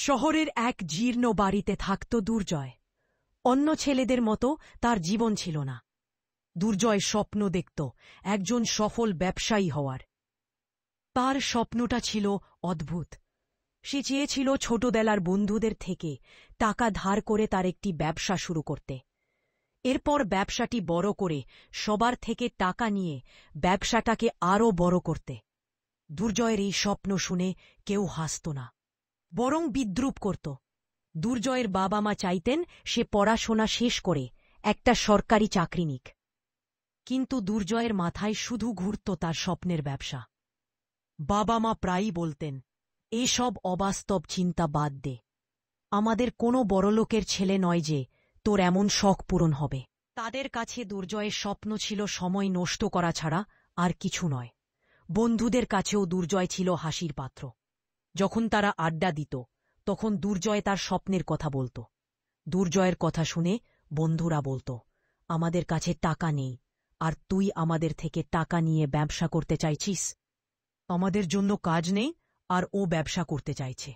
শহরের এক জীর্ণ বাড়িতে থাকত দুর্জয়। অন্য ছেলেদের মতো তার জীবন ছিল না। দুর্জয় স্বপ্ন দেখত একজন সফল ব্যবসায়ী হওয়ার। তার স্বপ্নটা ছিল অদ্ভুত। সে চেয়েছিল ছোটবেলার বন্ধুদের থেকে টাকা ধার করে তার একটি ব্যবসা শুরু করতে। এরপর ব্যবসাটি বড় করে সবার থেকে টাকা নিয়ে ব্যবসাটাকে আরও বড় করতে। দুর্জয়ের এই স্বপ্ন শুনে কেউ হাসত না, বরং বিদ্রূপ করত। দুর্জয়ের বাবা মা চাইতেন সে পড়াশোনা শেষ করে একটা সরকারি চাকরি নিক, কিন্তু দুর্জয়ের মাথায় শুধু ঘুরত তার স্বপ্নের ব্যবসা। বাবা মা প্রায়ই বলতেন, এসব অবাস্তব চিন্তা বাদ দে, আমাদের কোনো বড়লোকের ছেলে নয় যে তোর এমন শখ পূরণ হবে। তাদের কাছে দুর্জয়ের স্বপ্ন ছিল সময় নষ্ট করা ছাড়া আর কিছু নয়। বন্ধুদের কাছেও দুর্জয় ছিল হাসির পাত্র। যখন তারা আড্ডা দিত তখন দুর্জয় তার স্বপ্নের কথা বলত। দুর্জয়ের কথা শুনে বন্ধুরা বলত, আমাদের কাছে টাকা নেই, আর তুই আমাদের থেকে টাকা নিয়ে ব্যবসা করতে চাইছিস? আমাদের জন্য কাজ নেই আর ও ব্যবসা করতে চাইছে।